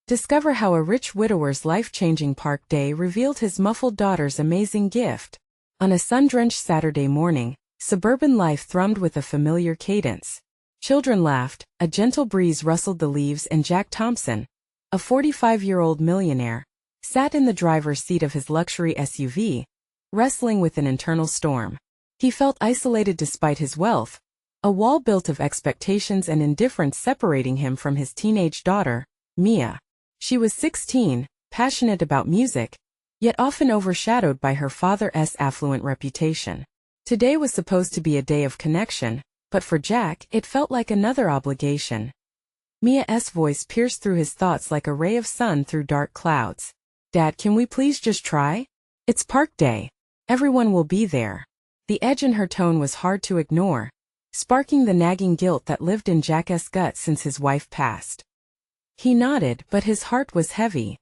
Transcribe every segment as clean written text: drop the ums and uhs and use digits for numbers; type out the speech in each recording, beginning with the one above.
Discover how a rich widower's life-changing park day revealed his muffled daughter's amazing gift. On a sun-drenched Saturday morning, suburban life thrummed with a familiar cadence. Children laughed, a gentle breeze rustled the leaves, and Jack Thompson, a 45-year-old millionaire, sat in the driver's seat of his luxury SUV, wrestling with an internal storm. He felt isolated despite his wealth, a wall built of expectations and indifference separating him from his teenage daughter, Mia. She was 16, passionate about music, yet often overshadowed by her father's affluent reputation. Today was supposed to be a day of connection, but for Jack, it felt like another obligation. Mia's voice pierced through his thoughts like a ray of sun through dark clouds. "Dad, can we please just try? It's park day. Everyone will be there." The edge in her tone was hard to ignore, sparking the nagging guilt that lived in Jack's gut since his wife passed. He nodded, but his heart was heavy.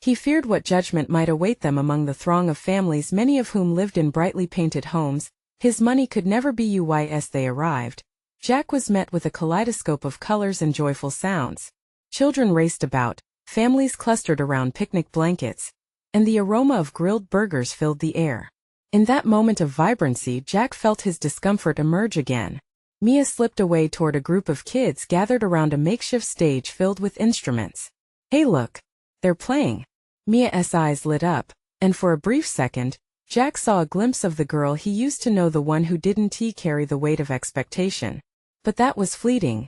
He feared what judgment might await them among the throng of families, many of whom lived in brightly painted homes. His money could never be as they arrived. Jack was met with a kaleidoscope of colors and joyful sounds. Children raced about, families clustered around picnic blankets, and the aroma of grilled burgers filled the air. In that moment of vibrancy, Jack felt his discomfort emerge again. Mia slipped away toward a group of kids gathered around a makeshift stage filled with instruments. "Hey, look! They're playing!" Mia's eyes lit up, and for a brief second, Jack saw a glimpse of the girl he used to know, the one who didn't carry the weight of expectation. But that was fleeting.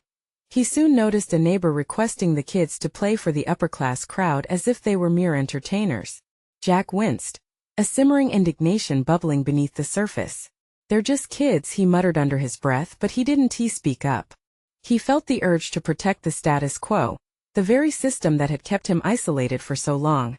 He soon noticed a neighbor requesting the kids to play for the upper-class crowd as if they were mere entertainers. Jack winced, a simmering indignation bubbling beneath the surface. "They're just kids," he muttered under his breath, but he didn't speak up. He felt the urge to protect the status quo, the very system that had kept him isolated for so long.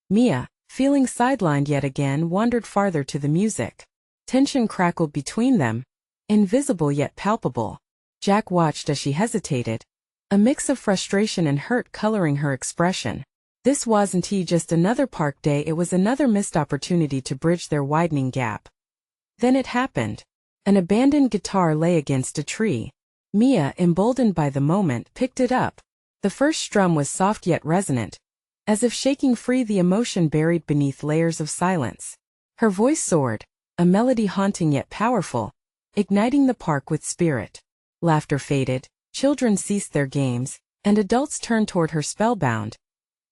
Mia, feeling sidelined yet again, wandered farther to the music. Tension crackled between them, invisible yet palpable. Jack watched as she hesitated, a mix of frustration and hurt coloring her expression. This wasn't just another park day, it was another missed opportunity to bridge their widening gap. Then it happened. An abandoned guitar lay against a tree. Mia, emboldened by the moment, picked it up. The first strum was soft yet resonant, as if shaking free the emotion buried beneath layers of silence. Her voice soared, a melody haunting yet powerful, igniting the park with spirit. Laughter faded, children ceased their games, and adults turned toward her spellbound.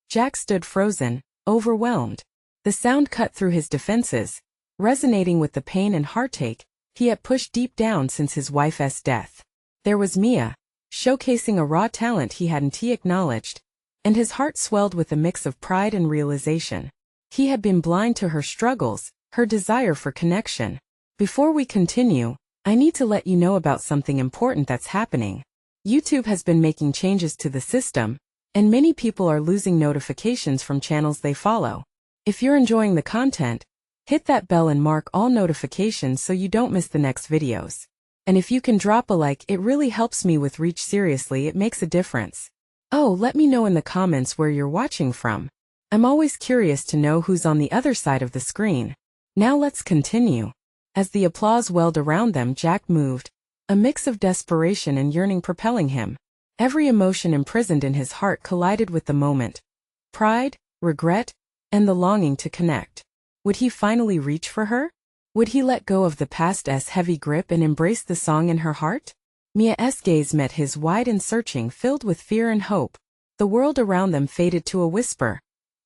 Jack stood frozen, overwhelmed. The sound cut through his defenses, resonating with the pain and heartache he had pushed deep down since his wife's death. There was Mia, showcasing a raw talent he hadn't acknowledged, and his heart swelled with a mix of pride and realization. He had been blind to her struggles, her desire for connection. Before we continue, I need to let you know about something important that's happening. YouTube has been making changes to the system, and many people are losing notifications from channels they follow. If you're enjoying the content, hit that bell and mark all notifications so you don't miss the next videos. And if you can drop a like, it really helps me with reach. Seriously, it makes a difference. Oh, let me know in the comments where you're watching from. I'm always curious to know who's on the other side of the screen. Now let's continue. As the applause welled around them, Jack moved, a mix of desperation and yearning propelling him. Every emotion imprisoned in his heart collided with the moment. Pride, regret, and the longing to connect. Would he finally reach for her? Would he let go of the past's heavy grip and embrace the song in her heart? Mia's gaze met his, wide and searching, filled with fear and hope. The world around them faded to a whisper.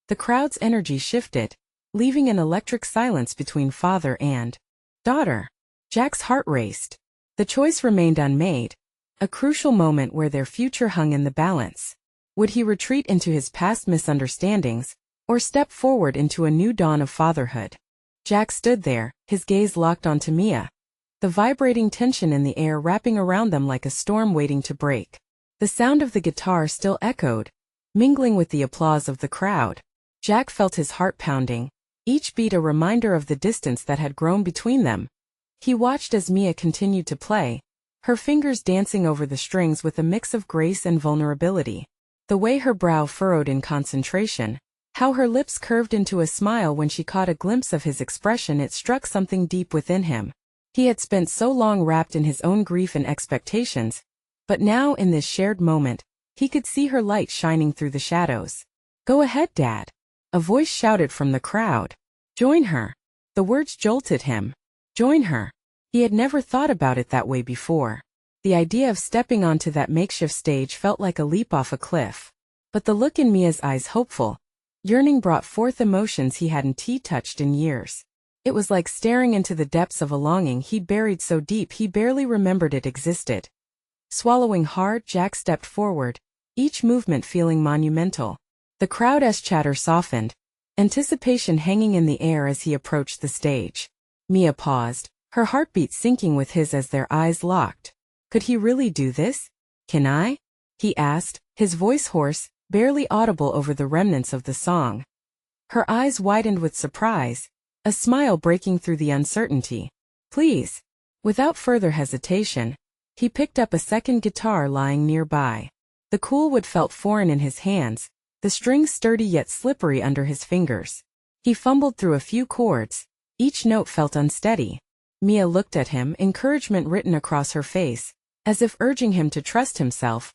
The crowd's energy shifted, leaving an electric silence between father and daughter. Jack's heart raced. The choice remained unmade, a crucial moment where their future hung in the balance. Would he retreat into his past misunderstandings, or step forward into a new dawn of fatherhood? Jack stood there, his gaze locked onto Mia, the vibrating tension in the air wrapping around them like a storm waiting to break. The sound of the guitar still echoed, mingling with the applause of the crowd. Jack felt his heart pounding, each beat a reminder of the distance that had grown between them. He watched as Mia continued to play, her fingers dancing over the strings with a mix of grace and vulnerability. The way her brow furrowed in concentration, how her lips curved into a smile when she caught a glimpse of his expression, it struck something deep within him. He had spent so long wrapped in his own grief and expectations, but now in this shared moment, He could see her light shining through the shadows. "Go ahead, Dad." A voice shouted from the crowd. "Join her." The words jolted him. Join her. He had never thought about it that way before. The idea of stepping onto that makeshift stage felt like a leap off a cliff. But the look in Mia's eyes, hopeful, yearning, brought forth emotions he hadn't touched in years. It was like staring into the depths of a longing he'd buried so deep he barely remembered it existed. Swallowing hard, Jack stepped forward, each movement feeling monumental. The crowd's chatter softened, anticipation hanging in the air as he approached the stage. Mia paused, her heartbeat syncing with his as their eyes locked. Could he really do this? "Can I?" he asked, his voice hoarse, barely audible over the remnants of the song. Her eyes widened with surprise, a smile breaking through the uncertainty. "Please." Without further hesitation, he picked up a second guitar lying nearby. The cool wood felt foreign in his hands, the strings sturdy yet slippery under his fingers. He fumbled through a few chords, each note felt unsteady. Mia looked at him, encouragement written across her face, as if urging him to trust himself.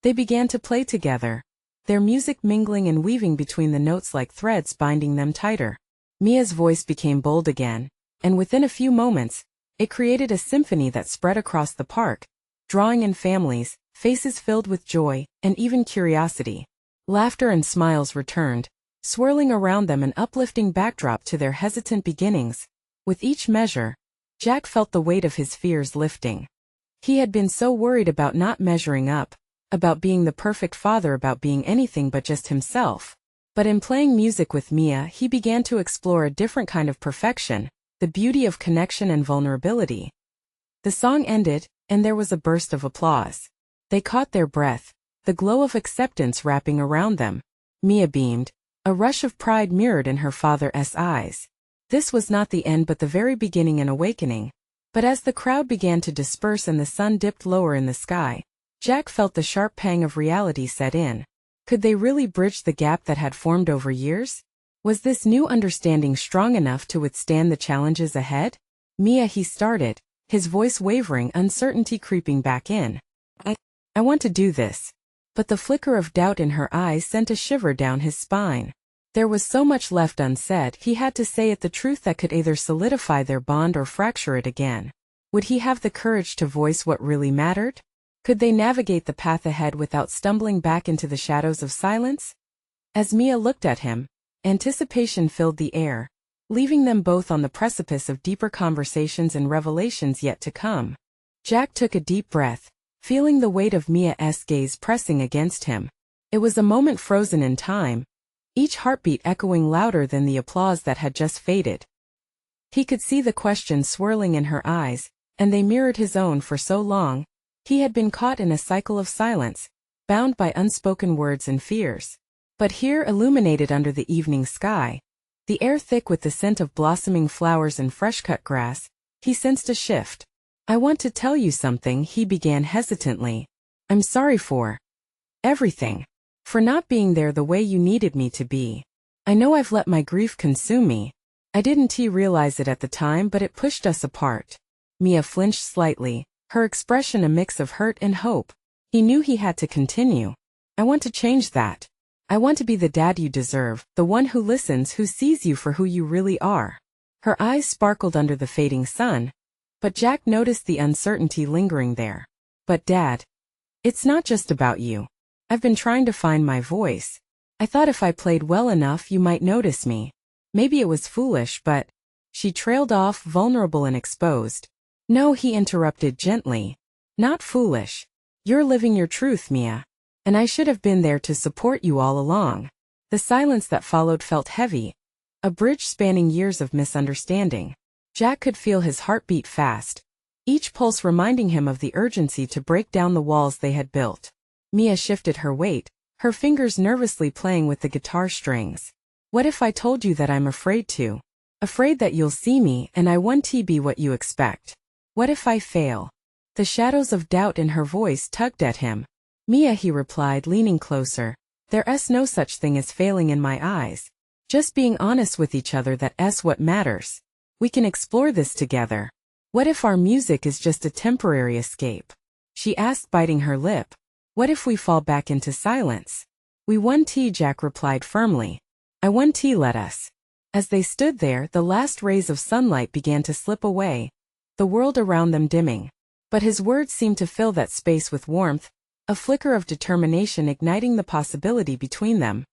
They began to play together, their music mingling and weaving between the notes like threads binding them tighter. Mia's voice became bold again, and within a few moments, it created a symphony that spread across the park, drawing in families, faces filled with joy, and even curiosity. Laughter and smiles returned, swirling around them, an uplifting backdrop to their hesitant beginnings. With each measure, Jack felt the weight of his fears lifting. He had been so worried about not measuring up, about being the perfect father, about being anything but just himself. But in playing music with Mia, he began to explore a different kind of perfection, the beauty of connection and vulnerability. The song ended, and there was a burst of applause. They caught their breath, the glow of acceptance wrapping around them. Mia beamed, a rush of pride mirrored in her father's eyes. This was not the end but the very beginning, an awakening. But as the crowd began to disperse and the sun dipped lower in the sky, Jack felt the sharp pang of reality set in. Could they really bridge the gap that had formed over years? Was this new understanding strong enough to withstand the challenges ahead? "Mia," he started, his voice wavering, uncertainty creeping back in. I want to do this." But the flicker of doubt in her eyes sent a shiver down his spine. There was so much left unsaid. He had to say it, the truth that could either solidify their bond or fracture it again. Would he have the courage to voice what really mattered? Could they navigate the path ahead without stumbling back into the shadows of silence? As Mia looked at him, anticipation filled the air, leaving them both on the precipice of deeper conversations and revelations yet to come. Jack took a deep breath, feeling the weight of Mia's gaze pressing against him. It was a moment frozen in time, each heartbeat echoing louder than the applause that had just faded. He could see the questions swirling in her eyes, and they mirrored his own. For so long, he had been caught in a cycle of silence, bound by unspoken words and fears. But here, illuminated under the evening sky, the air thick with the scent of blossoming flowers and fresh-cut grass, he sensed a shift. "I want to tell you something," he began hesitantly. "I'm sorry for everything. For not being there the way you needed me to be. I know I've let my grief consume me. I didn't realize it at the time, but it pushed us apart." Mia flinched slightly, her expression a mix of hurt and hope. He knew he had to continue. "I want to change that. I want to be the dad you deserve, the one who listens, who sees you for who you really are." Her eyes sparkled under the fading sun, but Jack noticed the uncertainty lingering there. "But Dad, it's not just about you. I've been trying to find my voice. I thought if I played well enough you might notice me. Maybe it was foolish, but..." She trailed off, vulnerable and exposed. "No," he interrupted gently. "Not foolish. You're living your truth, Mia. And I should have been there to support you all along." The silence that followed felt heavy, a bridge spanning years of misunderstanding. Jack could feel his heart beat fast, each pulse reminding him of the urgency to break down the walls they had built. Mia shifted her weight, her fingers nervously playing with the guitar strings. "What if I told you that I'm afraid to? Afraid that you'll see me and I won't be what you expect? What if I fail?" The shadows of doubt in her voice tugged at him. "Mia," he replied, leaning closer, "there's no such thing as failing in my eyes. Just being honest with each other, that's what matters. We can explore this together. What if our music is just a temporary escape?" She asked, biting her lip. What if we fall back into silence? We won tea, Jack replied firmly. I won tea, let us. As they stood there, the last rays of sunlight began to slip away, the world around them dimming. But his words seemed to fill that space with warmth, a flicker of determination igniting the possibility between them.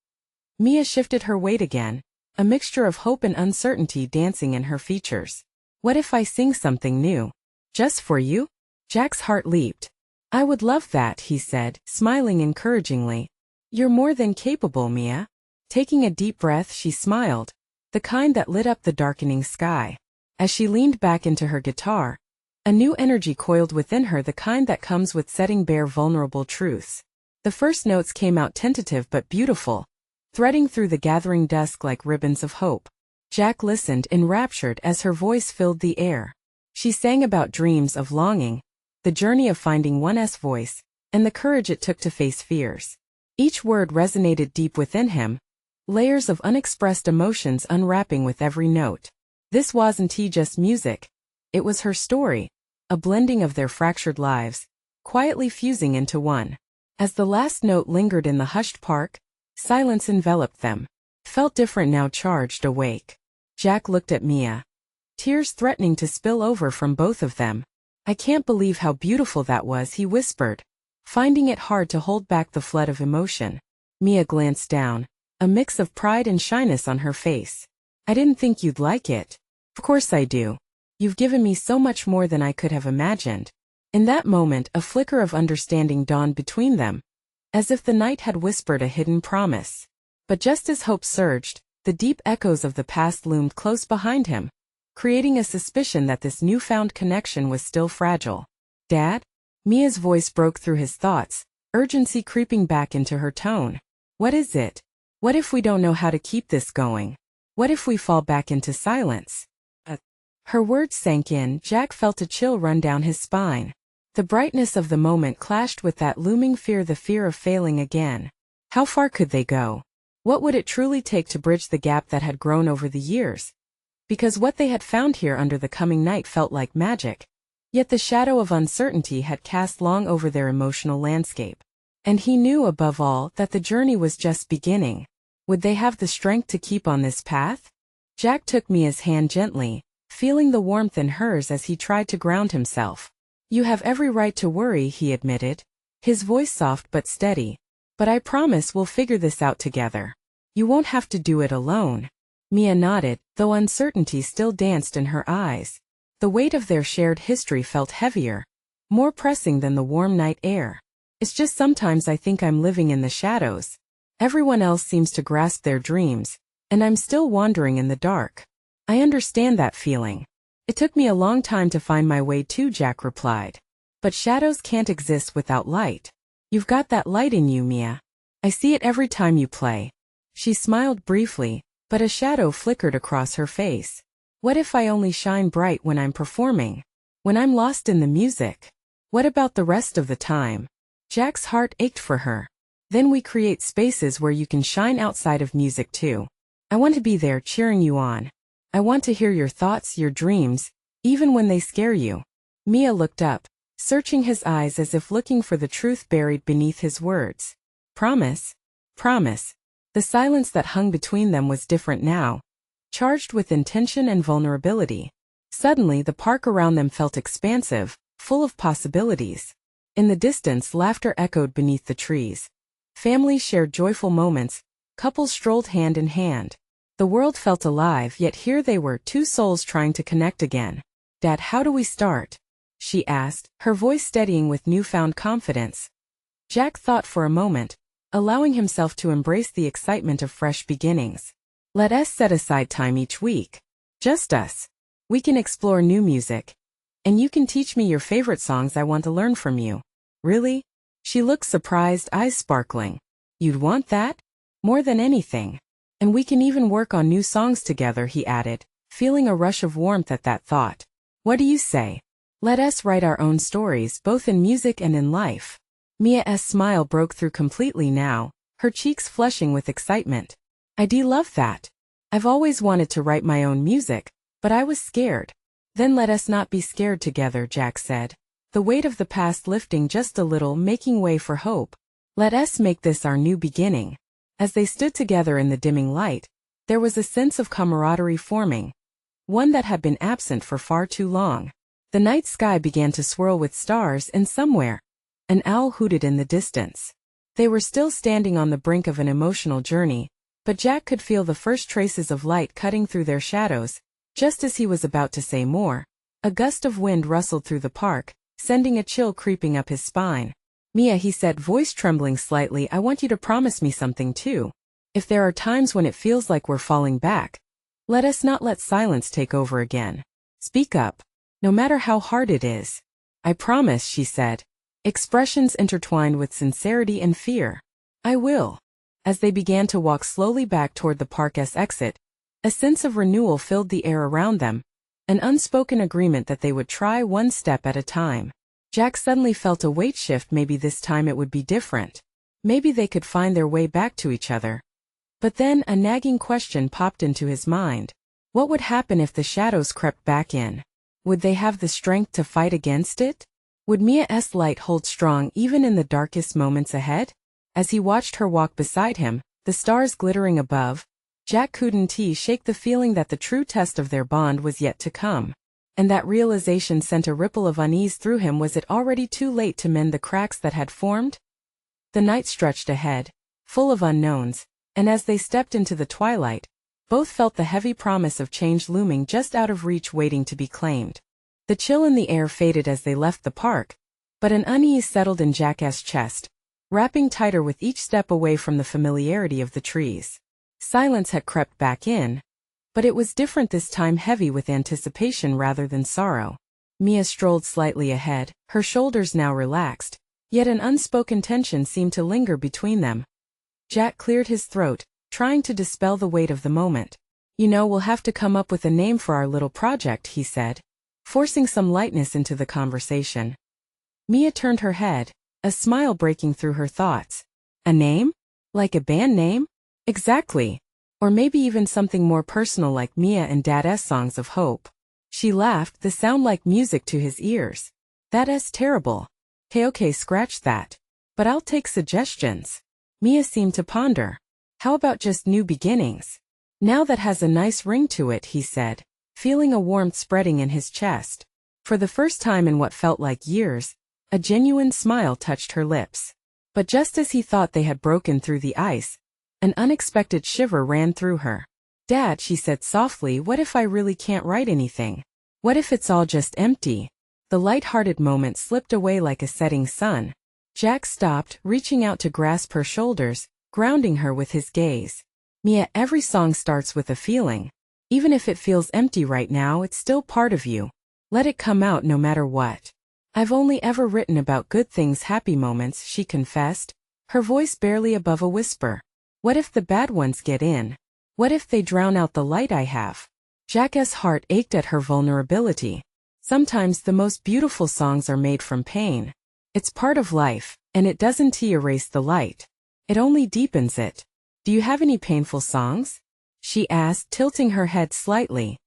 Mia shifted her weight again, a mixture of hope and uncertainty dancing in her features. What if I sing something new? Just for you? Jack's heart leaped. I would love that, he said, smiling encouragingly. You're more than capable, Mia. Taking a deep breath, she smiled, the kind that lit up the darkening sky. As she leaned back into her guitar, a new energy coiled within her, the kind that comes with setting bare vulnerable truths. The first notes came out tentative but beautiful, threading through the gathering dusk like ribbons of hope. Jack listened, enraptured, as her voice filled the air. She sang about dreams of longing, the journey of finding one's voice, and the courage it took to face fears. Each word resonated deep within him, layers of unexpressed emotions unwrapping with every note. This wasn't just music. It was her story, a blending of their fractured lives, quietly fusing into one. As the last note lingered in the hushed park, silence enveloped them. Felt different now, charged, awake. Jack looked at Mia, tears threatening to spill over from both of them. I can't believe how beautiful that was, he whispered, finding it hard to hold back the flood of emotion. Mia glanced down, a mix of pride and shyness on her face. I didn't think you'd like it. Of course I do. You've given me so much more than I could have imagined. In that moment, a flicker of understanding dawned between them, as if the night had whispered a hidden promise. But just as hope surged, the deep echoes of the past loomed close behind him, creating a suspicion that this newfound connection was still fragile. Dad? Mia's voice broke through his thoughts, urgency creeping back into her tone. What is it? What if we don't know how to keep this going? What if we fall back into silence? Her words sank in. Jack felt a chill run down his spine. The brightness of the moment clashed with that looming fear, the fear of failing again. How far could they go? What would it truly take to bridge the gap that had grown over the years? Because what they had found here under the coming night felt like magic. Yet the shadow of uncertainty had cast long over their emotional landscape. And he knew above all that the journey was just beginning. Would they have the strength to keep on this path? Jack took Mia's hand gently, feeling the warmth in hers as he tried to ground himself. You have every right to worry, he admitted, his voice soft but steady. But I promise we'll figure this out together. You won't have to do it alone. Mia nodded, though uncertainty still danced in her eyes. The weight of their shared history felt heavier, more pressing than the warm night air. It's just sometimes I think I'm living in the shadows. Everyone else seems to grasp their dreams, and I'm still wandering in the dark. I understand that feeling. It took me a long time to find my way too, Jack replied. But shadows can't exist without light. You've got that light in you, Mia. I see it every time you play. She smiled briefly, but a shadow flickered across her face. What if I only shine bright when I'm performing? When I'm lost in the music? What about the rest of the time? Jack's heart ached for her. Then we create spaces where you can shine outside of music too. I want to be there cheering you on. I want to hear your thoughts, your dreams, even when they scare you. Mia looked up, searching his eyes as if looking for the truth buried beneath his words. Promise? Promise. The silence that hung between them was different now, charged with intention and vulnerability. Suddenly the park around them felt expansive, full of possibilities. In the distance, laughter echoed beneath the trees. Families shared joyful moments, couples strolled hand in hand. The world felt alive, yet here they were, two souls trying to connect again. Dad, how do we start? She asked, her voice steadying with newfound confidence. Jack thought for a moment, allowing himself to embrace the excitement of fresh beginnings. Let us set aside time each week. Just us. We can explore new music. And you can teach me your favorite songs. I want to learn from you. Really? She looked surprised, eyes sparkling. You'd want that? More than anything. And we can even work on new songs together, he added, feeling a rush of warmth at that thought. What do you say? Let us write our own stories, both in music and in life. Mia's smile broke through completely now, her cheeks flushing with excitement. I do love that. I've always wanted to write my own music, but I was scared. Then let us not be scared together, Jack said. the weight of the past lifting just a little, making way for hope. Let us make this our new beginning. As they stood together in the dimming light, there was a sense of camaraderie forming, one that had been absent for far too long. The night sky began to swirl with stars, and somewhere, an owl hooted in the distance. They were still standing on the brink of an emotional journey, but Jack could feel the first traces of light cutting through their shadows. Just as he was about to say more, a gust of wind rustled through the park, sending a chill creeping up his spine. Mia, he said, voice trembling slightly, I want you to promise me something too. If there are times when it feels like we're falling back, let us not let silence take over again. Speak up, no matter how hard it is. I promise, she said, expressions intertwined with sincerity and fear. I will. As they began to walk slowly back toward the park's exit, a sense of renewal filled the air around them, an unspoken agreement that they would try one step at a time. Jack suddenly felt a weight shift. Maybe this time it would be different. Maybe they could find their way back to each other. But then a nagging question popped into his mind. What would happen if the shadows crept back in? Would they have the strength to fight against it? Would Mia's light hold strong even in the darkest moments ahead? As he watched her walk beside him, the stars glittering above, Jack couldn't shake the feeling that the true test of their bond was yet to come. And that realization sent a ripple of unease through him. Was it already too late to mend the cracks that had formed? The night stretched ahead, full of unknowns, and as they stepped into the twilight, both felt the heavy promise of change looming just out of reach, waiting to be claimed. The chill in the air faded as they left the park, but an unease settled in Jack's chest, wrapping tighter with each step away from the familiarity of the trees. Silence had crept back in, but it was different this time, heavy with anticipation rather than sorrow. Mia strolled slightly ahead, her shoulders now relaxed, yet an unspoken tension seemed to linger between them. Jack cleared his throat, trying to dispel the weight of the moment. You know, we'll have to come up with a name for our little project, he said, forcing some lightness into the conversation. Mia turned her head, a smile breaking through her thoughts. A name? Like a band name? Exactly. Or maybe even something more personal like Mia and Dad's Songs of Hope. She laughed, the sound like music to his ears. That's terrible. Okay, scratch that. But I'll take suggestions. Mia seemed to ponder. How about just New Beginnings? Now that has a nice ring to it, he said, feeling a warmth spreading in his chest. For the first time in what felt like years, a genuine smile touched her lips. But just as he thought they had broken through the ice, an unexpected shiver ran through her. Dad, she said softly, what if I really can't write anything? What if it's all just empty? The light-hearted moment slipped away like a setting sun. Jack stopped, reaching out to grasp her shoulders, grounding her with his gaze. Mia, every song starts with a feeling. Even if it feels empty right now, it's still part of you. Let it come out no matter what. I've only ever written about good things, happy moments, she confessed, her voice barely above a whisper. What if the bad ones get in? What if they drown out the light I have? Jack's heart ached at her vulnerability. Sometimes the most beautiful songs are made from pain. It's part of life, and it doesn't erase the light. It only deepens it. Do you have any painful songs? She asked, tilting her head slightly.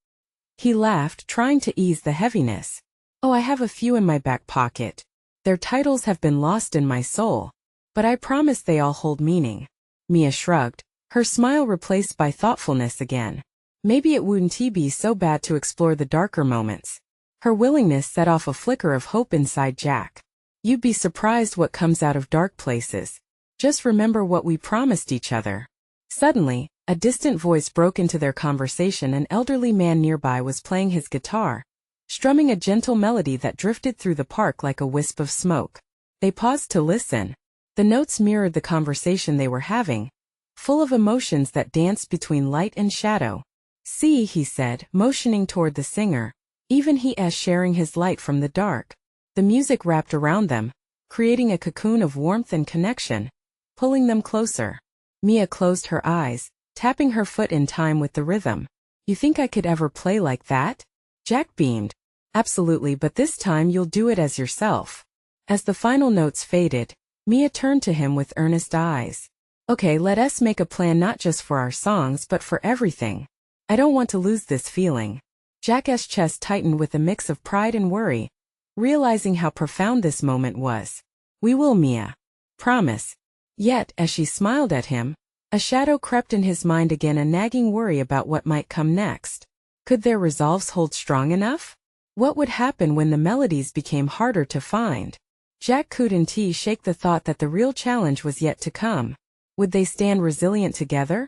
He laughed, trying to ease the heaviness. Oh, I have a few in my back pocket. Their titles have been lost in my soul. But I promise they all hold meaning. Mia shrugged, her smile replaced by thoughtfulness again. Maybe it wouldn't be so bad to explore the darker moments. Her willingness set off a flicker of hope inside Jack. You'd be surprised what comes out of dark places. Just remember what we promised each other. Suddenly, a distant voice broke into their conversation. An elderly man nearby was playing his guitar, strumming a gentle melody that drifted through the park like a wisp of smoke. They paused to listen. The notes mirrored the conversation they were having, full of emotions that danced between light and shadow. See, he said, motioning toward the singer, even he as sharing his light from the dark. The music wrapped around them, creating a cocoon of warmth and connection, pulling them closer. Mia closed her eyes, tapping her foot in time with the rhythm. You think I could ever play like that? Jack beamed. Absolutely, but this time you'll do it as yourself. As the final notes faded, Mia turned to him with earnest eyes. Okay, let us make a plan, not just for our songs but for everything. I don't want to lose this feeling. Jack's chest tightened with a mix of pride and worry. realizing how profound this moment was. "We will, Mia. Promise." Yet, as she smiled at him, a shadow crept in his mind again, a nagging worry about what might come next. Could their resolves hold strong enough? What would happen when the melodies became harder to find? Jack couldn't shake the thought that the real challenge was yet to come. Would they stand resilient together?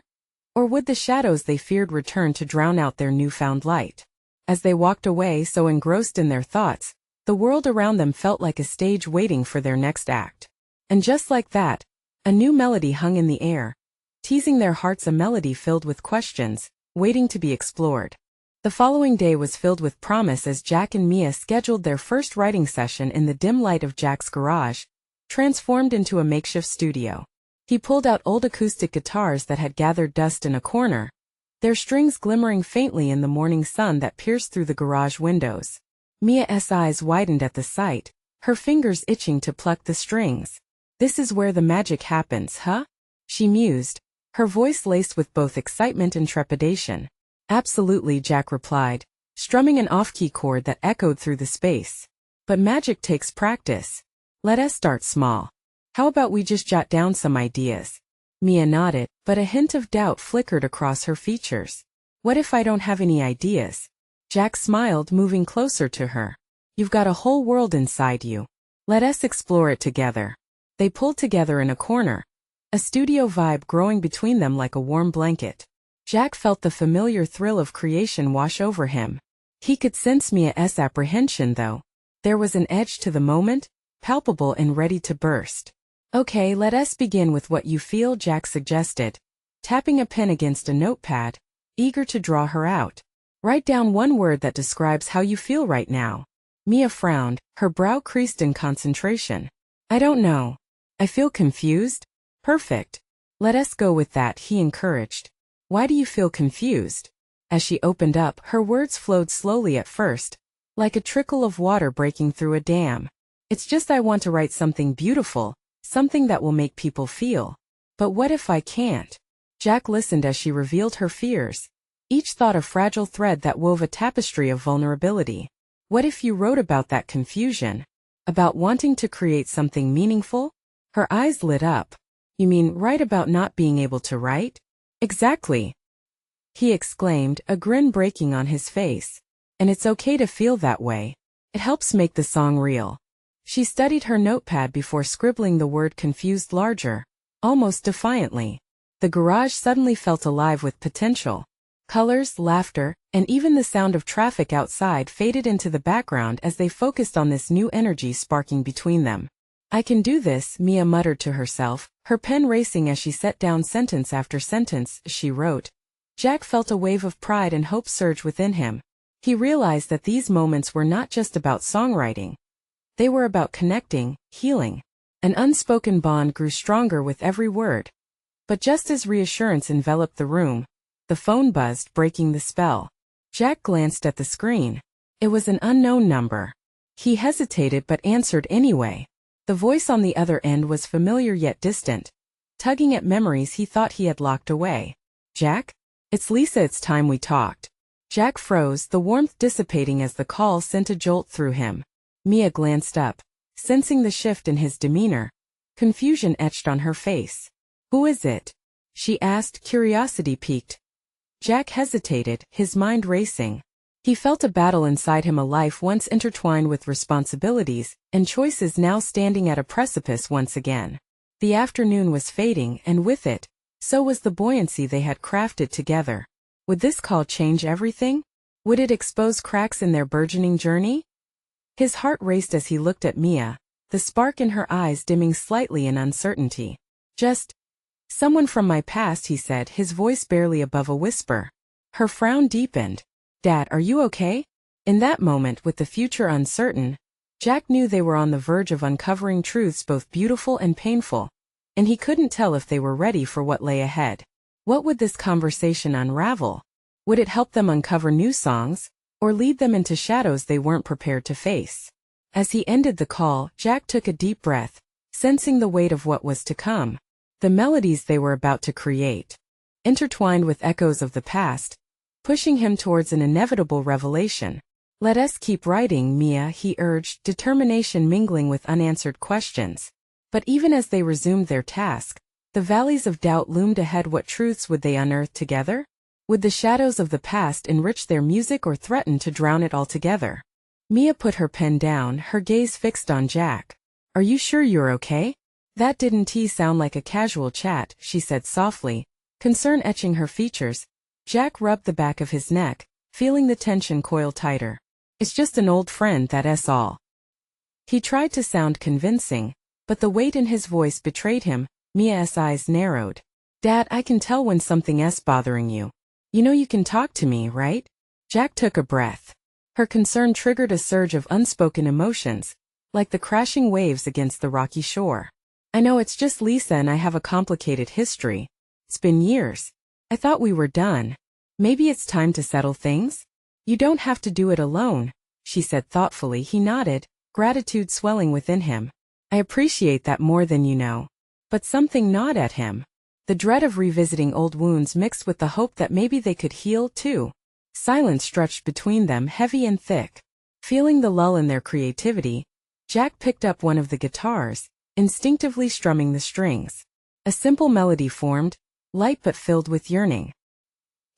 Or would the shadows they feared return to drown out their newfound light? As they walked away, so engrossed in their thoughts, the world around them felt like a stage waiting for their next act. And just like that, a new melody hung in the air, teasing their hearts, a melody filled with questions, waiting to be explored. The following day was filled with promise as Jack and Mia scheduled their first writing session in the dim light of Jack's garage, transformed into a makeshift studio. He pulled out old acoustic guitars that had gathered dust in a corner, their strings glimmering faintly in the morning sun that pierced through the garage windows. Mia's eyes widened at the sight, her fingers itching to pluck the strings. "This is where the magic happens, huh?" she mused, her voice laced with both excitement and trepidation. "Absolutely," Jack replied, strumming an off-key chord that echoed through the space. "But magic takes practice. Let us start small. How about we just jot down some ideas?" Mia nodded, but a hint of doubt flickered across her features. "What if I don't have any ideas?" Jack smiled, moving closer to her. "You've got a whole world inside you. Let us explore it together." They pulled together in a corner, a studio vibe growing between them like a warm blanket. Jack felt the familiar thrill of creation wash over him. He could sense Mia's apprehension, though. There was an edge to the moment, palpable and ready to burst. "Okay, let us begin with what you feel," Jack suggested, tapping a pen against a notepad, eager to draw her out. "Write down one word that describes how you feel right now." Mia frowned, her brow creased in concentration. "I don't know. I feel confused." "Perfect. Let us go with that," he encouraged. "Why do you feel confused?" As she opened up, her words flowed slowly at first, like a trickle of water breaking through a dam. "It's just I want to write something beautiful, something that will make people feel. But what if I can't?" Jack listened as she revealed her fears, each thought a fragile thread that wove a tapestry of vulnerability. "What if you wrote about that confusion? About wanting to create something meaningful?" Her eyes lit up. "You mean write about not being able to write?" "Exactly," he exclaimed, a grin breaking on his face. "And it's okay to feel that way. It helps make the song real." She studied her notepad before scribbling the word confused larger, almost defiantly. The garage suddenly felt alive with potential. Colors, laughter, and even the sound of traffic outside faded into the background as they focused on this new energy sparking between them. "I can do this," Mia muttered to herself, her pen racing as she set down sentence after sentence she wrote. Jack felt a wave of pride and hope surge within him. He realized that these moments were not just about songwriting. They were about connecting, healing. An unspoken bond grew stronger with every word. But just as reassurance enveloped the room, the phone buzzed, breaking the spell. Jack glanced at the screen. It was an unknown number. He hesitated but answered anyway. The voice on the other end was familiar yet distant, tugging at memories he thought he had locked away. "Jack? It's Lisa, it's time we talked." Jack froze, the warmth dissipating as the call sent a jolt through him. Mia glanced up, sensing the shift in his demeanor. Confusion etched on her face. "Who is it?" she asked, curiosity piqued. Jack hesitated, his mind racing. He felt a battle inside him, a life once intertwined with responsibilities, and choices now standing at a precipice once again. The afternoon was fading, and with it, so was the buoyancy they had crafted together. Would this call change everything? Would it expose cracks in their burgeoning journey? His heart raced as he looked at Mia, the spark in her eyes dimming slightly in uncertainty. "Just someone from my past," he said, his voice barely above a whisper. Her frown deepened. "Dad, are you okay?" In that moment, with the future uncertain, Jack knew they were on the verge of uncovering truths both beautiful and painful, and he couldn't tell if they were ready for what lay ahead. What would this conversation unravel? Would it help them uncover new songs, or lead them into shadows they weren't prepared to face? As he ended the call, Jack took a deep breath, sensing the weight of what was to come. The melodies they were about to create, intertwined with echoes of the past, pushing him towards an inevitable revelation. Let us keep writing, Mia, he urged, determination mingling with unanswered questions. But even as they resumed their task, the valleys of doubt loomed ahead. What truths would they unearth together? Would the shadows of the past enrich their music or threaten to drown it altogether? Mia put her pen down, her gaze fixed on Jack. Are you sure you're okay? That didn't sound like a casual chat, she said softly, concern etching her features. Jack rubbed the back of his neck, feeling the tension coil tighter. It's just an old friend, that's all. He tried to sound convincing, but the weight in his voice betrayed him. Mia's eyes narrowed. Dad, I can tell when something's bothering you. You know you can talk to me, right? Jack took a breath. Her concern triggered a surge of unspoken emotions, like the crashing waves against the rocky shore. I know, it's just Lisa and I have a complicated history. It's been years. I thought we were done. Maybe it's time to settle things? You don't have to do it alone, she said thoughtfully. He nodded, gratitude swelling within him. I appreciate that more than you know. But something gnawed at him. The dread of revisiting old wounds mixed with the hope that maybe they could heal too. Silence stretched between them, heavy and thick. Feeling the lull in their creativity, Jack picked up one of the guitars, instinctively strumming the strings. A simple melody formed, light but filled with yearning.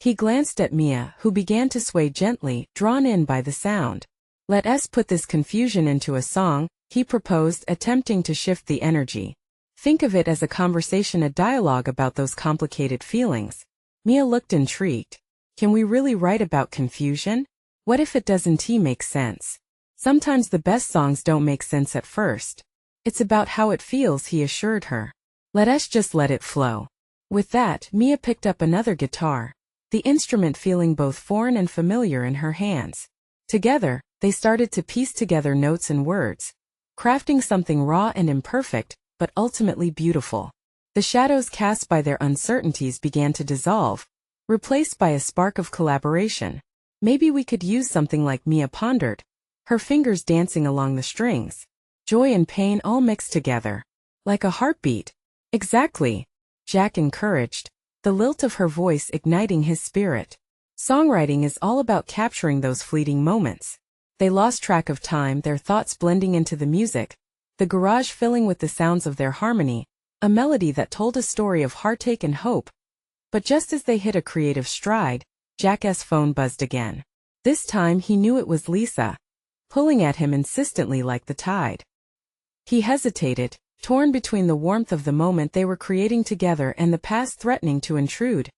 He glanced at Mia, who began to sway gently, drawn in by the sound. Let us put this confusion into a song, he proposed, attempting to shift the energy. Think of it as a conversation, a dialogue about those complicated feelings. Mia looked intrigued. Can we really write about confusion? What if it doesn't make sense? Sometimes the best songs don't make sense at first. It's about how it feels, he assured her. Let us just let it flow. With that, Mia picked up another guitar, the instrument feeling both foreign and familiar in her hands. Together, they started to piece together notes and words, crafting something raw and imperfect, but ultimately beautiful. The shadows cast by their uncertainties began to dissolve, replaced by a spark of collaboration. Maybe we could use something like, Mia pondered, her fingers dancing along the strings. Joy and pain all mixed together. Like a heartbeat. Exactly, Jack encouraged, the lilt of her voice igniting his spirit. Songwriting is all about capturing those fleeting moments. They lost track of time, their thoughts blending into the music, the garage filling with the sounds of their harmony, a melody that told a story of heartache and hope. But just as they hit a creative stride, Jack's phone buzzed again. This time he knew it was Lisa, pulling at him insistently like the tide. He hesitated, torn between the warmth of the moment they were creating together and the past threatening to intrude.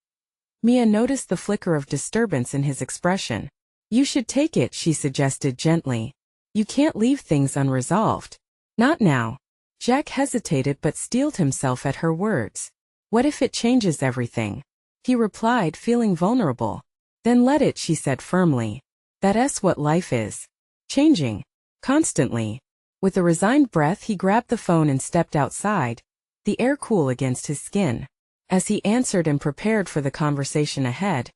Mia noticed the flicker of disturbance in his expression. You should take it, she suggested gently. You can't leave things unresolved. Not now. Jack hesitated but steeled himself at her words. What if it changes everything? He replied, feeling vulnerable. Then let it, she said firmly. That's what life is. Changing. Constantly. With a resigned breath he grabbed the phone and stepped outside, the air cool against his skin. As he answered and prepared for the conversation ahead,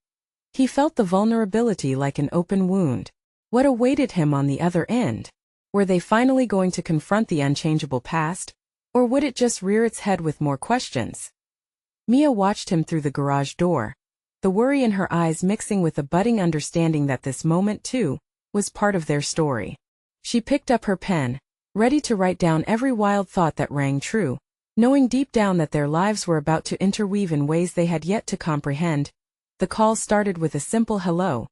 he felt the vulnerability like an open wound. What awaited him on the other end? Were they finally going to confront the unchangeable past? Or would it just rear its head with more questions? Mia watched him through the garage door, the worry in her eyes mixing with a budding understanding that this moment, too, was part of their story. She picked up her pen, ready to write down every wild thought that rang true, knowing deep down that their lives were about to interweave in ways they had yet to comprehend. The call started with a simple hello,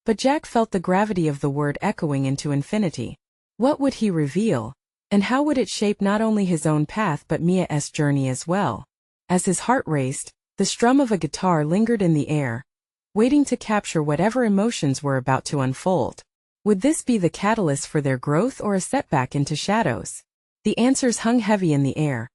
but Jack felt the gravity of the word echoing into infinity. What would he reveal, and how would it shape not only his own path but Mia's journey as well? As his heart raced, the strum of a guitar lingered in the air, waiting to capture whatever emotions were about to unfold. Would this be the catalyst for their growth or a setback into shadows? The answers hung heavy in the air,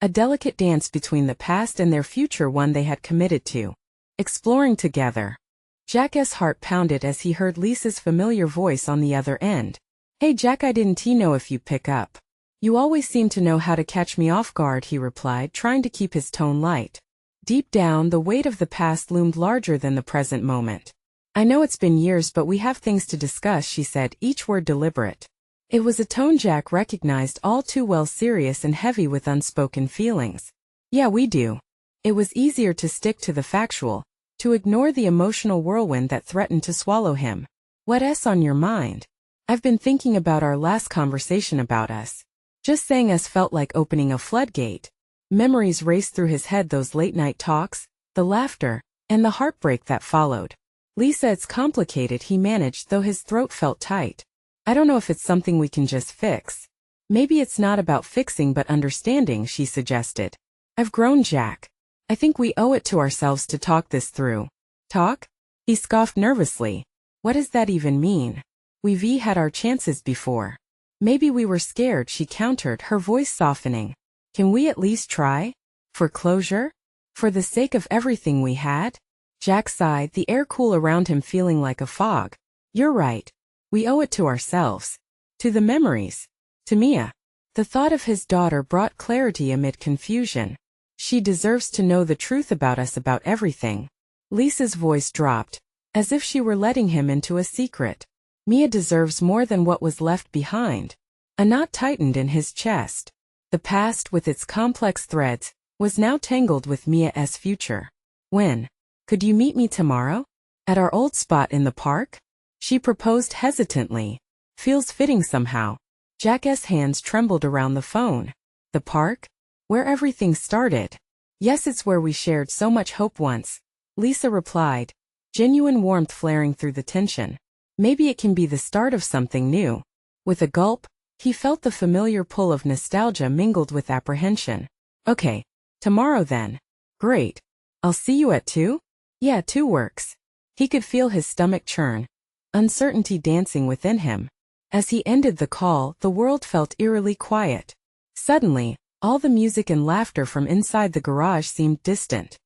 a delicate dance between the past and their future, one they had committed to exploring together. Jack's heart pounded as he heard Lisa's familiar voice on the other end. Hey Jack, I didn't know if you'd pick up. You always seem to know how to catch me off guard, he replied, trying to keep his tone light. Deep down, the weight of the past loomed larger than the present moment. I know it's been years, but we have things to discuss, she said, each word deliberate. It was a tone Jack recognized all too well, serious and heavy with unspoken feelings. Yeah, we do. It was easier to stick to the factual, to ignore the emotional whirlwind that threatened to swallow him. What's on your mind? I've been thinking about our last conversation about us. Just saying us felt like opening a floodgate. Memories raced through his head, those late-night talks, the laughter, and the heartbreak that followed. Lisa, it's complicated, he managed, though his throat felt tight. I don't know if it's something we can just fix. Maybe it's not about fixing but understanding, she suggested. I've grown, Jack. I think we owe it to ourselves to talk this through. Talk? He scoffed nervously. What does that even mean? We've had our chances before. Maybe we were scared, she countered, her voice softening. Can we at least try? For closure? For the sake of everything we had? Jack sighed, the air cool around him feeling like a fog. You're right. We owe it to ourselves. To the memories. To Mia. The thought of his daughter brought clarity amid confusion. She deserves to know the truth about us, about everything. Lisa's voice dropped, as if she were letting him into a secret. Mia deserves more than what was left behind. A knot tightened in his chest. The past, with its complex threads, was now tangled with Mia's future. When? Could you meet me tomorrow? At our old spot in the park? She proposed hesitantly. Feels fitting somehow. Jack's hands trembled around the phone. The park? Where everything started. Yes, it's where we shared so much hope once, Lisa replied, genuine warmth flaring through the tension. Maybe it can be the start of something new. With a gulp, he felt the familiar pull of nostalgia mingled with apprehension. Okay, tomorrow then. Great. I'll see you at 2? Yeah, 2 works. He could feel his stomach churn, uncertainty dancing within him. As he ended the call, the world felt eerily quiet. Suddenly, all the music and laughter from inside the garage seemed distant.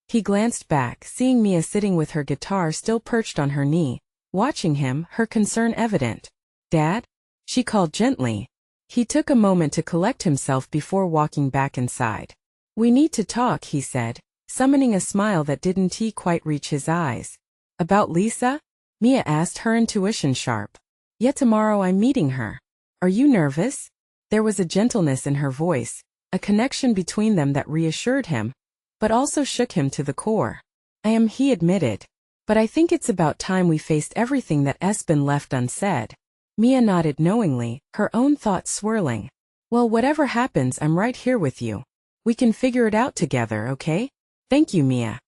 He glanced back, seeing Mia sitting with her guitar still perched on her knee, watching him, her concern evident. Dad? She called gently. He took a moment to collect himself before walking back inside. We need to talk, he said, summoning a smile that didn't quite reach his eyes. About Lisa? Mia asked, her intuition sharp. Yet tomorrow I'm meeting her. Are you nervous? There was a gentleness in her voice, a connection between them that reassured him, but also shook him to the core. I am, he admitted. But I think it's about time we faced everything that's been left unsaid. Mia nodded knowingly, her own thoughts swirling. Well, whatever happens, I'm right here with you. We can figure it out together, okay? Thank you, Mia.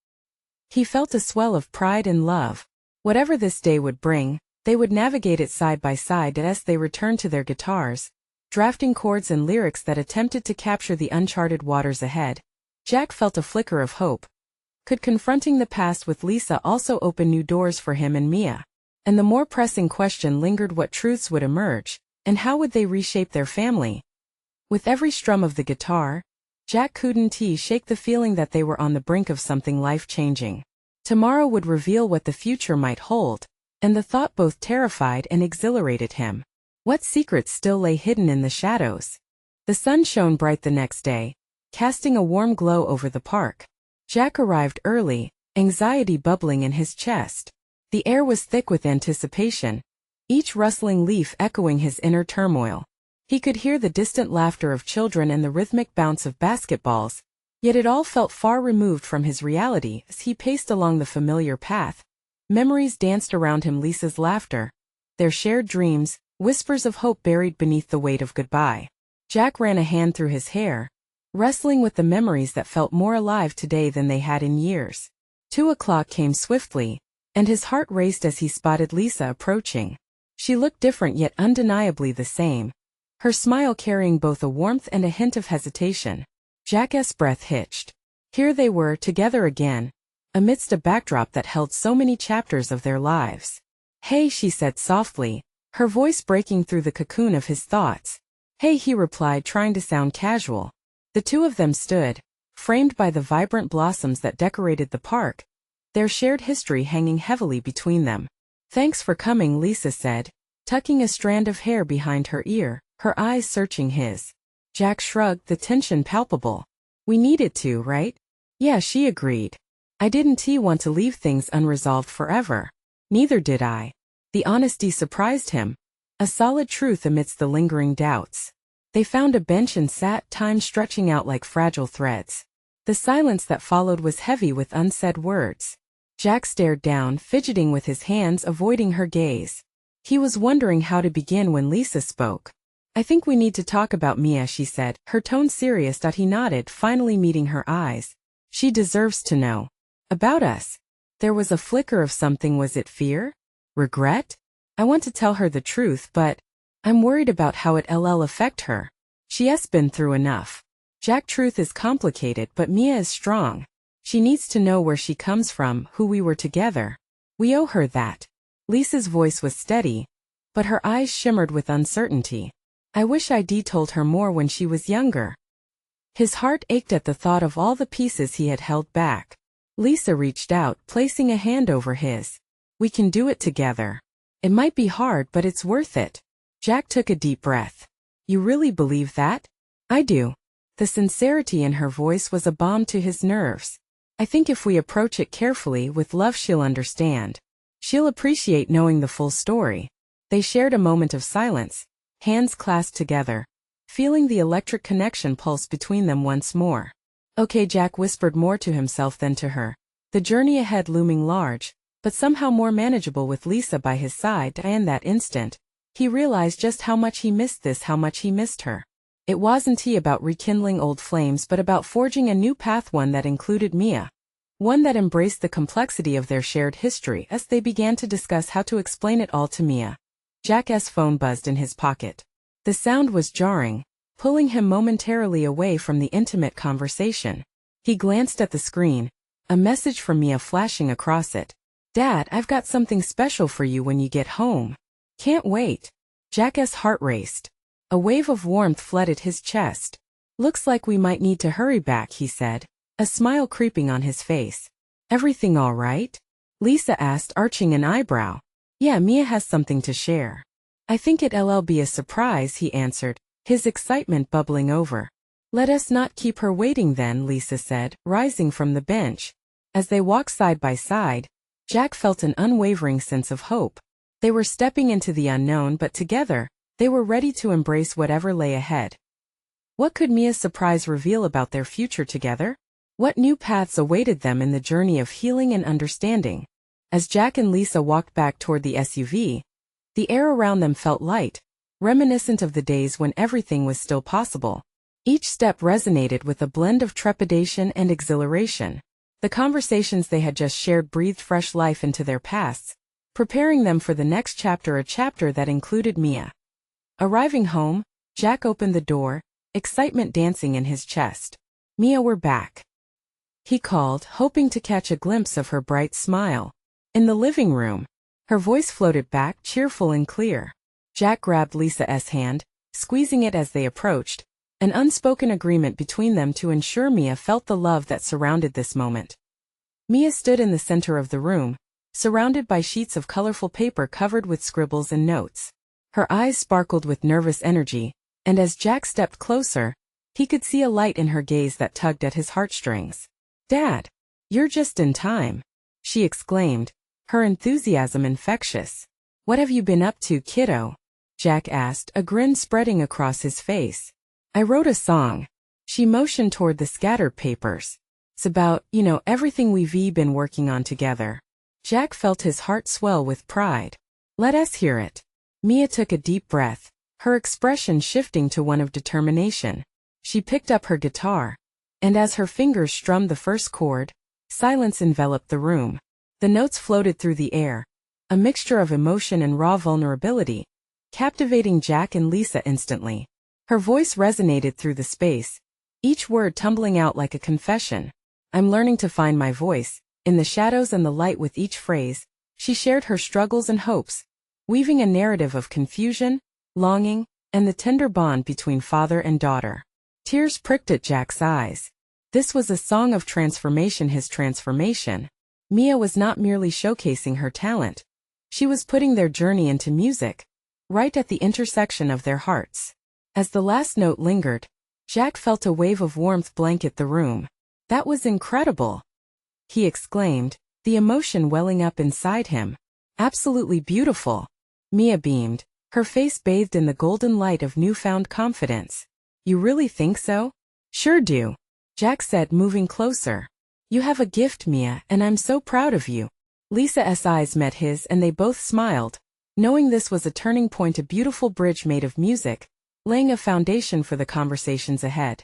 He felt a swell of pride and love. Whatever this day would bring, they would navigate it side by side as they returned to their guitars, drafting chords and lyrics that attempted to capture the uncharted waters ahead. Jack felt a flicker of hope. Could confronting the past with Lisa also open new doors for him and Mia? And the more pressing question lingered: what truths would emerge, and how would they reshape their family? With every strum of the guitar, Jack couldn't shake the feeling that they were on the brink of something life-changing. Tomorrow would reveal what the future might hold, and the thought both terrified and exhilarated him. What secrets still lay hidden in the shadows? The sun shone bright the next day, casting a warm glow over the park. Jack arrived early, anxiety bubbling in his chest. The air was thick with anticipation, each rustling leaf echoing his inner turmoil. He could hear the distant laughter of children and the rhythmic bounce of basketballs, yet it all felt far removed from his reality as he paced along the familiar path. Memories danced around him: Lisa's laughter, their shared dreams, whispers of hope buried beneath the weight of goodbye. Jack ran a hand through his hair, wrestling with the memories that felt more alive today than they had in years. 2 o'clock came swiftly, and his heart raced as he spotted Lisa approaching. She looked different yet undeniably the same, her smile carrying both a warmth and a hint of hesitation. Jack's breath hitched. Here they were, together again, amidst a backdrop that held so many chapters of their lives. Hey, she said softly, her voice breaking through the cocoon of his thoughts. Hey, he replied, trying to sound casual. The two of them stood, framed by the vibrant blossoms that decorated the park, their shared history hanging heavily between them. Thanks for coming, Lisa said, tucking a strand of hair behind her ear, her eyes searching his. Jack shrugged, the tension palpable. We needed to, right? Yeah, she agreed. I didn't want to leave things unresolved forever. Neither did I. The honesty surprised him, a solid truth amidst the lingering doubts. They found a bench and sat, time stretching out like fragile threads. The silence that followed was heavy with unsaid words. Jack stared down, fidgeting with his hands, avoiding her gaze. He was wondering how to begin when Lisa spoke. "I think we need to talk about Mia," she said, her tone serious. He nodded, finally meeting her eyes. "She deserves to know. About us." There was a flicker of something. Was it fear? Regret? "I want to tell her the truth, but I'm worried about how it'll affect her. She's been through enough." "Jack, truth is complicated, but Mia is strong. She needs to know where she comes from, who we were together. We owe her that." Lisa's voice was steady, but her eyes shimmered with uncertainty. "I wish I'd told her more when she was younger." His heart ached at the thought of all the pieces he had held back. Lisa reached out, placing a hand over his. "We can do it together. It might be hard, but it's worth it." Jack took a deep breath. "You really believe that?" "I do." The sincerity in her voice was a balm to his nerves. "I think if we approach it carefully, with love, she'll understand. She'll appreciate knowing the full story." They shared a moment of silence, hands clasped together, feeling the electric connection pulse between them once more. "Okay," Jack whispered, more to himself than to her, the journey ahead looming large, but somehow more manageable with Lisa by his side. And that instant, he realized just how much he missed this, how much he missed her. It wasn't about rekindling old flames, but about forging a new path, one that included Mia. One that embraced the complexity of their shared history. As they began to discuss how to explain it all to Mia, Jack's phone buzzed in his pocket. The sound was jarring, pulling him momentarily away from the intimate conversation. He glanced at the screen, a message from Mia flashing across it. "Dad, I've got something special for you when you get home. Can't wait." Jack's heart raced. A wave of warmth flooded his chest. "Looks like we might need to hurry back," he said, a smile creeping on his face. "Everything all right?" Lisa asked, arching an eyebrow. "Yeah, Mia has something to share." "I think it'll be a surprise," he answered, his excitement bubbling over. "Let us not keep her waiting then," Lisa said, rising from the bench. As they walked side by side, Jack felt an unwavering sense of hope. They were stepping into the unknown, but together, they were ready to embrace whatever lay ahead. What could Mia's surprise reveal about their future together? What new paths awaited them in the journey of healing and understanding? As Jack and Lisa walked back toward the SUV, the air around them felt light, reminiscent of the days when everything was still possible. Each step resonated with a blend of trepidation and exhilaration. The conversations they had just shared breathed fresh life into their pasts, preparing them for the next chapter, a chapter that included Mia. Arriving home, Jack opened the door, excitement dancing in his chest. "Mia, we're back," he called, hoping to catch a glimpse of her bright smile. In the living room, her voice floated back, cheerful and clear. Jack grabbed Lisa's hand, squeezing it as they approached, an unspoken agreement between them to ensure Mia felt the love that surrounded this moment. Mia stood in the center of the room, surrounded by sheets of colorful paper covered with scribbles and notes. Her eyes sparkled with nervous energy, and as Jack stepped closer, he could see a light in her gaze that tugged at his heartstrings. "Dad, you're just in time," she exclaimed, her enthusiasm infectious. "What have you been up to, kiddo?" Jack asked, a grin spreading across his face. "I wrote a song." She motioned toward the scattered papers. "It's about, everything we've been working on together." Jack felt his heart swell with pride. "Let us hear it." Mia took a deep breath, her expression shifting to one of determination. She picked up her guitar, and as her fingers strummed the first chord, silence enveloped the room. The notes floated through the air, a mixture of emotion and raw vulnerability, captivating Jack and Lisa instantly. Her voice resonated through the space, each word tumbling out like a confession. "I'm learning to find my voice." In the shadows and the light with each phrase, she shared her struggles and hopes, weaving a narrative of confusion, longing, and the tender bond between father and daughter. Tears pricked at Jack's eyes. This was a song of transformation, his transformation. Mia was not merely showcasing her talent. She was putting their journey into music, right at the intersection of their hearts. As the last note lingered, Jack felt a wave of warmth blanket the room. "That was incredible," he exclaimed, the emotion welling up inside him. "Absolutely beautiful." Mia beamed, her face bathed in the golden light of newfound confidence. "You really think so?" "Sure do," Jack said, moving closer. You have a gift, Mia, and I'm so proud of you. Lisa's eyes met his and they both smiled, knowing this was a turning point, a beautiful bridge made of music, laying a foundation for the conversations ahead.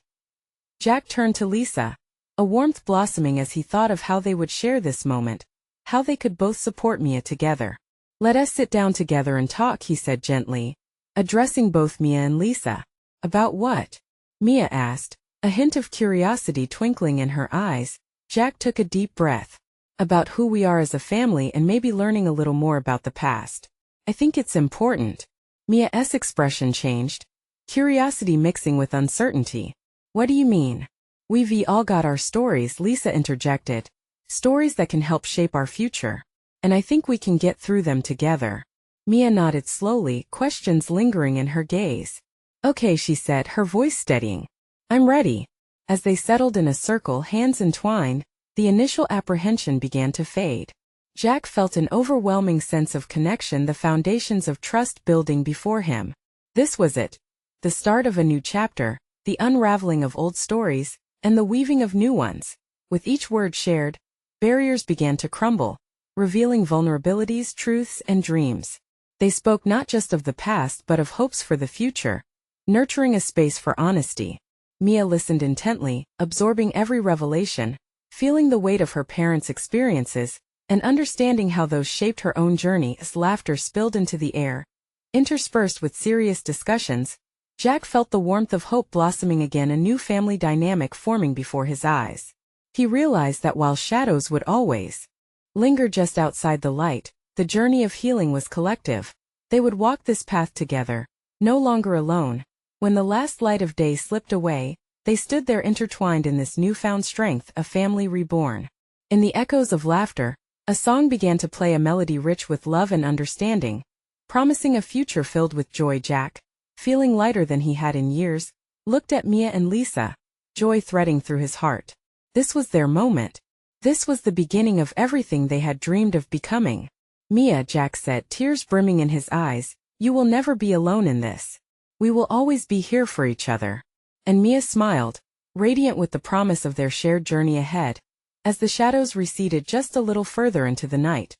Jack turned to Lisa, a warmth blossoming as he thought of how they would share this moment, how they could both support Mia together. Let us sit down together and talk, he said gently, addressing both Mia and Lisa. About what? Mia asked, a hint of curiosity twinkling in her eyes. Jack took a deep breath. About who we are as a family and maybe learning a little more about the past. I think it's important. Mia's expression changed, curiosity mixing with uncertainty. What do you mean? We've all got our stories, Lisa interjected. Stories that can help shape our future. And I think we can get through them together. Mia nodded slowly, questions lingering in her gaze. Okay, she said, her voice steadying. I'm ready. As they settled in a circle, hands entwined, the initial apprehension began to fade. Jack felt an overwhelming sense of connection, the foundations of trust building before him. This was it. The start of a new chapter, the unraveling of old stories, and the weaving of new ones. With each word shared, barriers began to crumble, revealing vulnerabilities, truths, and dreams. They spoke not just of the past but of hopes for the future, nurturing a space for honesty. Mia listened intently, absorbing every revelation, feeling the weight of her parents' experiences, and understanding how those shaped her own journey. As laughter spilled into the air, interspersed with serious discussions, Jack felt the warmth of hope blossoming again, a new family dynamic forming before his eyes. He realized that while shadows would always linger just outside the light, the journey of healing was collective. They would walk this path together, no longer alone. When the last light of day slipped away, they stood there intertwined in this newfound strength, a family reborn. In the echoes of laughter, a song began to play, a melody rich with love and understanding, promising a future filled with joy. Jack, feeling lighter than he had in years, looked at Mia and Lisa, joy threading through his heart. This was their moment. This was the beginning of everything they had dreamed of becoming. Mia, Jack said, tears brimming in his eyes, you will never be alone in this. We will always be here for each other. And Mia smiled, radiant with the promise of their shared journey ahead. As the shadows receded just a little further into the night,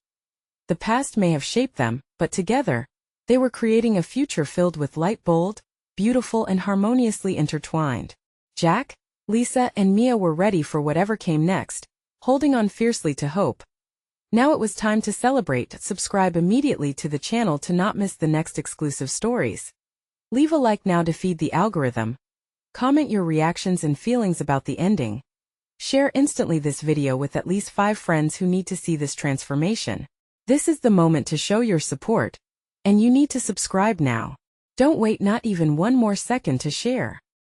the past may have shaped them, but together, they were creating a future filled with light, bold, beautiful, and harmoniously intertwined. Jack, Lisa, and Mia were ready for whatever came next, holding on fiercely to hope. Now it was time to celebrate. Subscribe immediately to the channel to not miss the next exclusive stories. Leave a like now to feed the algorithm. Comment your reactions and feelings about the ending. Share instantly this video with at least 5 friends who need to see this transformation. This is the moment to show your support, and you need to subscribe now. Don't wait not even one more second to share.